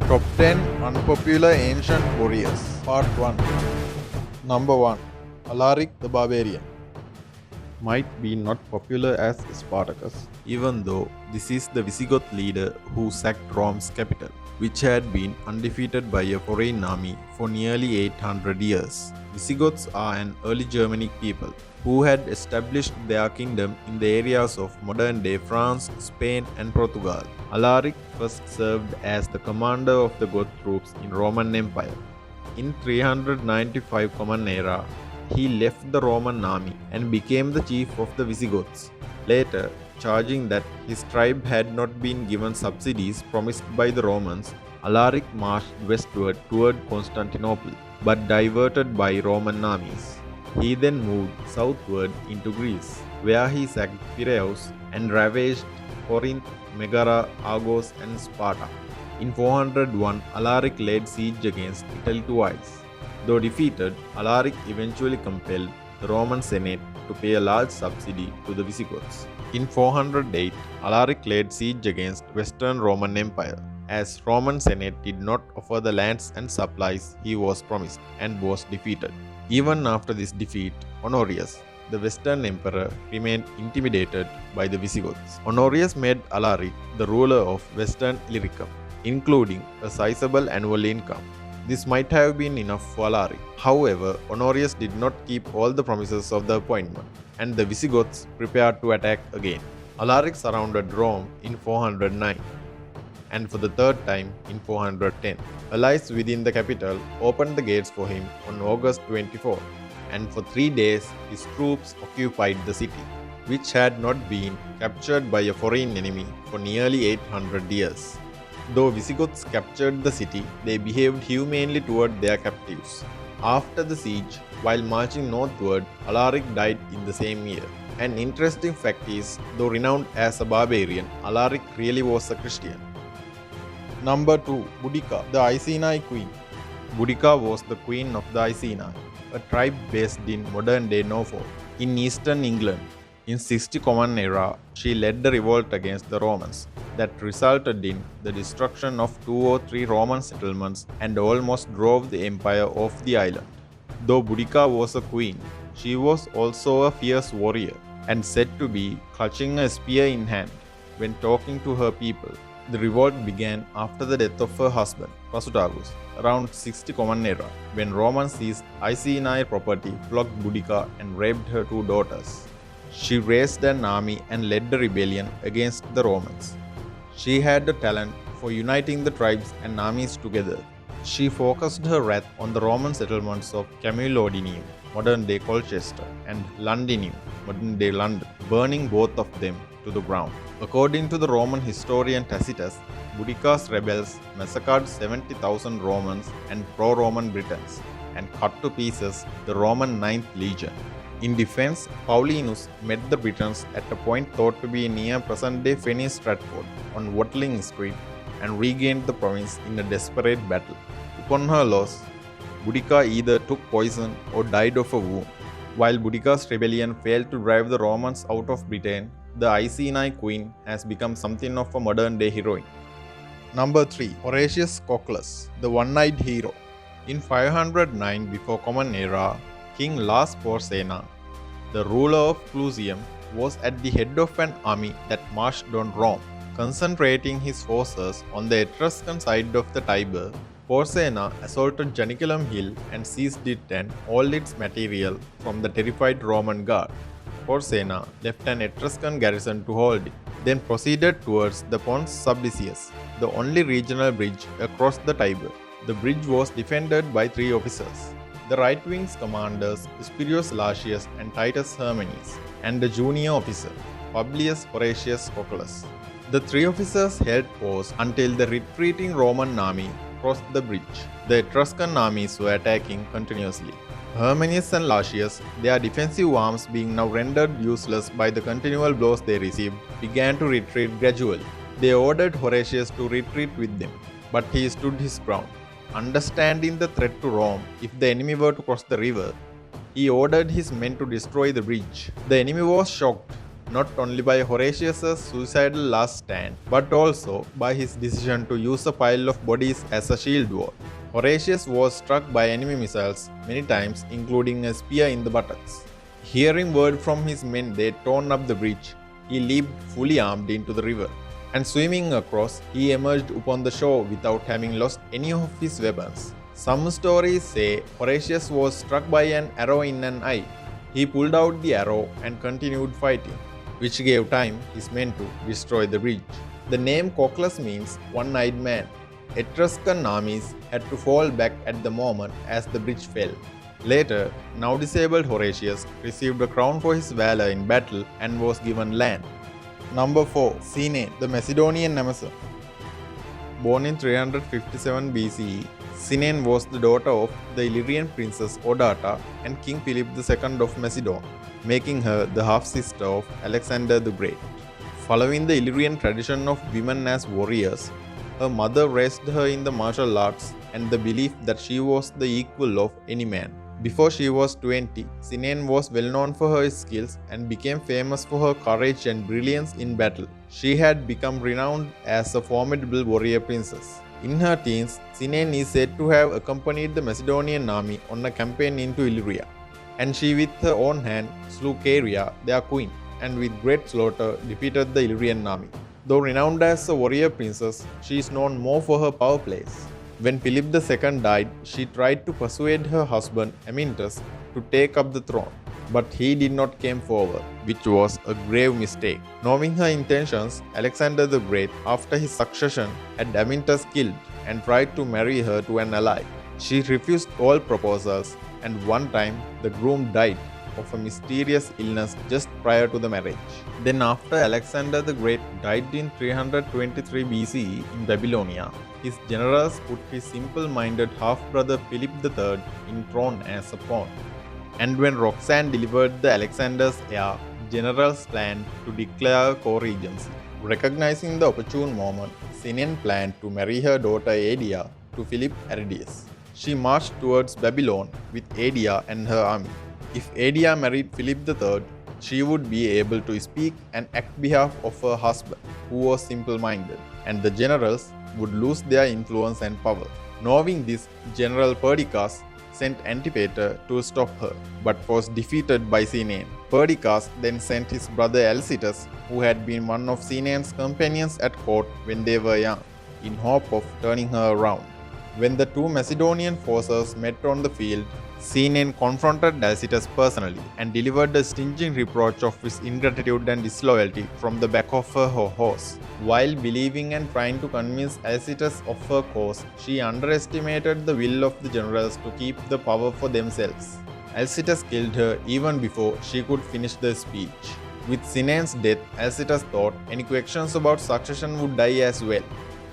Top 10 Unpopular Ancient Warriors. Part 1. Number 1. Alaric the Barbarian. Might be not popular as Spartacus, even though this is the Visigoth leader who sacked Rome's capital, which had been undefeated by a foreign army for nearly 800 years. Visigoths are an early Germanic people who had established their kingdom in the areas of modern-day France, Spain, and Portugal. Alaric first served as the commander of the Goth troops in Roman Empire. In 395 Common Era, he left the Roman army and became the chief of the Visigoths. Later, charging that his tribe had not been given subsidies promised by the Romans, Alaric marched westward toward Constantinople, but diverted by Roman armies. He then moved southward into Greece, where he sacked Piraeus and ravaged Corinth, Megara, Argos, and Sparta. In 401, Alaric laid siege against Italy twice. Though defeated, Alaric eventually compelled the Roman Senate to pay a large subsidy to the Visigoths. In 408, Alaric laid siege against Western Roman Empire, as Roman Senate did not offer the lands and supplies he was promised, and was defeated. Even after this defeat, Honorius, the Western emperor, remained intimidated by the Visigoths. Honorius made Alaric the ruler of Western Illyricum, including a sizable annual income. This might have been enough for Alaric. However, Honorius did not keep all the promises of the appointment, and the Visigoths prepared to attack again. Alaric surrounded Rome in 409, and for the third time in 410. Allies within the capital opened the gates for him on August 24, and for 3 days his troops occupied the city, which had not been captured by a foreign enemy for nearly 800 years. Though Visigoths captured the city, they behaved humanely toward their captives. After the siege, while marching northward, Alaric died in the same year. An interesting fact is, though renowned as a barbarian, Alaric really was a Christian. Number 2. Boudica, the Iceni queen. Boudica was the queen of the Iceni, a tribe based in modern-day Norfolk, in eastern England. In 60 Common Era, she led a revolt against the Romans that resulted in the destruction of 2 or 3 Roman settlements and almost drove the empire off the island. Though Boudica was a queen, she was also a fierce warrior and said to be clutching a spear in hand when talking to her people. The revolt began after the death of her husband, Prasutagus, around 60 Common Era, when Romans seized Iceni property, flogged Boudica, and raped her 2 daughters. She raised an army and led a rebellion against the Romans. She had a talent for uniting the tribes and armies together. She focused her wrath on the Roman settlements of Camulodunum, modern-day Colchester, and Londinium, modern-day London, burning both of them to the ground. According to the Roman historian Tacitus, Boudica's rebels massacred 70,000 Romans and pro-Roman Britons and cut to pieces the Roman 9th Legion. In defense, Paulinus met the Britons at a point thought to be near present-day Fenny Stratford on Watling Street and regained the province in a desperate battle. Upon her loss, Boudica either took poison or died of a wound. While Boudica's rebellion failed to drive the Romans out of Britain, the Iceni queen has become something of a modern-day heroine. Number 3. Horatius Cocles, the one-eyed hero. In 509 before Common Era, King Las Porsena, the ruler of Clusium, was at the head of an army that marched on Rome. Concentrating his forces on the Etruscan side of the Tiber, Porsena assaulted Janiculum Hill and seized it and all its material from the terrified Roman guard. Porsena left an Etruscan garrison to hold it, then proceeded towards the Pons Sublicius, the only regional bridge across the Tiber. The bridge was defended by 3 officers: the right wing's commanders Spurius Lartius and Titus Hermannes, and the junior officer, Publius Horatius Cocles. The 3 officers held post until the retreating Roman army crossed the bridge. The Etruscan armies were attacking continuously. Hermannes and Lartius, their defensive arms being now rendered useless by the continual blows they received, began to retreat gradually. They ordered Horatius to retreat with them, but he stood his ground. Understanding the threat to Rome if the enemy were to cross the river, he ordered his men to destroy the bridge. The enemy was shocked not only by Horatius's suicidal last stand, but also by his decision to use a pile of bodies as a shield wall. Horatius was struck by enemy missiles many times, including a spear in the buttocks. Hearing word from his men they torn up the bridge, he leaped fully armed into the river, and swimming across, he emerged upon the shore without having lost any of his weapons. Some stories say Horatius was struck by an arrow in an eye. He pulled out the arrow and continued fighting, which gave time his men to destroy the bridge. The name Cocles means one-eyed man. Etruscan armies had to fall back at the moment as the bridge fell. Later, now disabled Horatius received a crown for his valor in battle and was given land. Number 4. Cynae, the Macedonian Amazon. Born in 357 BCE, Cynae was the daughter of the Illyrian princess Odata and King Philip II of Macedon, making her the half-sister of Alexander the Great. Following the Illyrian tradition of women as warriors, her mother raised her in the martial arts and the belief that she was the equal of any man. Before she was 20, Cynae was well known for her skills and became famous for her courage and brilliance in battle. She had become renowned as a formidable warrior princess. In her teens, Cynae is said to have accompanied the Macedonian army on a campaign into Illyria, and she with her own hand slew Caria, their queen, and with great slaughter defeated the Illyrian army. Though renowned as a warrior princess, she is known more for her power plays. When Philip II died, she tried to persuade her husband Amyntas to take up the throne, but he did not come forward, which was a grave mistake. Knowing her intentions, Alexander the Great, after his succession, had Amyntas killed and tried to marry her to an ally. She refused all proposals, and one time the groom died of a mysterious illness just prior to the marriage. Then after Alexander the Great died in 323 BCE in Babylonia, his generals put his simple-minded half-brother Philip III in throne as a pawn. And when Roxanne delivered the Alexander's heir, generals planned to declare co-regency. Recognizing the opportune moment, Cynae planned to marry her daughter Aedia to Philip Aridius. She marched towards Babylon with Aedia and her army. If Aedia married Philip III, she would be able to speak and act on behalf of her husband, who was simple-minded, and the generals would lose their influence and power. Knowing this, General Perdiccas sent Antipater to stop her, but was defeated by Cynae. Perdiccas then sent his brother Alcestis, who had been one of Cynae's companions at court when they were young, in hope of turning her around. When the two Macedonian forces met on the field, Cynae confronted Alcestis personally and delivered a stinging reproach of his ingratitude and disloyalty from the back of her horse. While believing and trying to convince Alcestis of her cause, she underestimated the will of the generals to keep the power for themselves. Alcestis killed her even before she could finish the speech. With Cynae's death, Alcestis thought any questions about succession would die as well,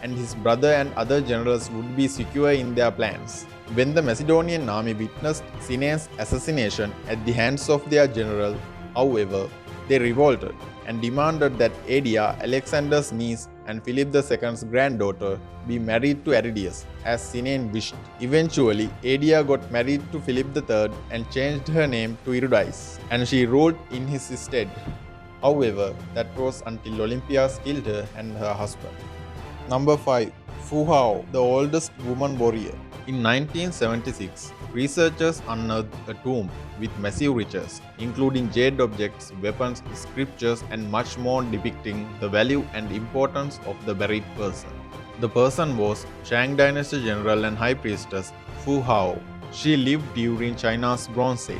and his brother and other generals would be secure in their plans. When the Macedonian army witnessed Cynae's assassination at the hands of their general, however, they revolted and demanded that Aedia, Alexander's niece and Philip II's granddaughter, be married to Aridius, as Cynae wished. Eventually, Aedia got married to Philip III and changed her name to Eurydice, and she ruled in his stead. However, that was until Olympias killed her and her husband. Number 5. Fu Hao, the oldest woman warrior. In 1976, researchers unearthed a tomb with massive riches, including jade objects, weapons, scriptures, and much more depicting the value and importance of the buried person. The person was Shang Dynasty general and high priestess Fu Hao. She lived during China's Bronze Age.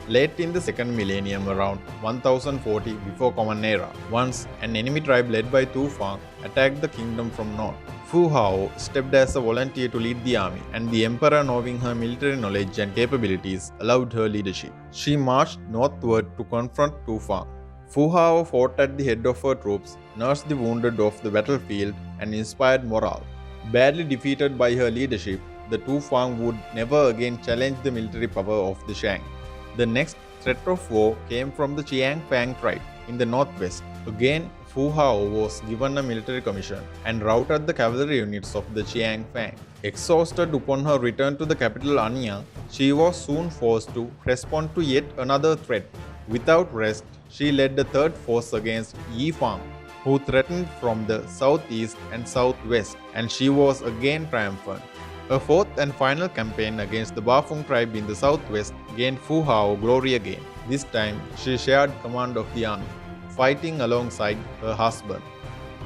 Late in the second millennium, around 1040 before Common Era, once an enemy tribe led by Tu Fang attacked the kingdom from north. Fu Hao stepped as a volunteer to lead the army, and the emperor, knowing her military knowledge and capabilities, allowed her leadership. She marched northward to confront Tu Fang. Fu Hao fought at the head of her troops, nursed the wounded off the battlefield, and inspired morale. Badly defeated by her leadership, the Tu Fang would never again challenge the military power of the Shang. The next threat of war came from the Chiang Fang tribe in the northwest. Again, Fu Hao was given a military commission and routed the cavalry units of the Chiang Fang. Exhausted upon her return to the capital Anyang, she was soon forced to respond to yet another threat. Without rest, she led the third force against Yi Fang, who threatened from the southeast and southwest, and she was again triumphant. Her fourth and final campaign against the Bafung tribe in the southwest gained Fu Hao glory again. This time, she shared command of the army, fighting alongside her husband.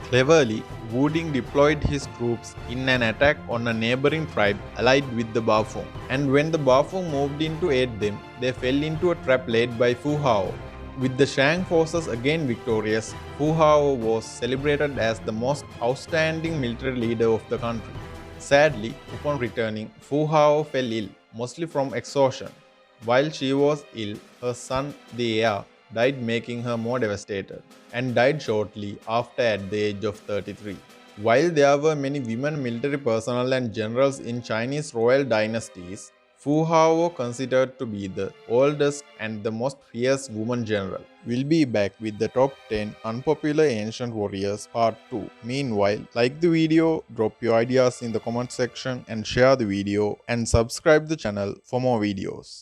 Cleverly, Wu Ding deployed his troops in an attack on a neighboring tribe allied with the Bafung, and when the Bafung moved in to aid them, they fell into a trap laid by Fu Hao. With the Shang forces again victorious, Fu Hao was celebrated as the most outstanding military leader of the country. Sadly, upon returning, Fu Hao fell ill, mostly from exhaustion. While she was ill, her son, the heir, died, making her more devastated, and died shortly after at the age of 33. While there were many women military personnel and generals in Chinese royal dynasties, Fu Hao was considered to be the oldest and the most fierce woman general. We'll be back with the top 10 unpopular ancient warriors part 2. Meanwhile, like the video, drop your ideas in the comment section and share the video and subscribe the channel for more videos.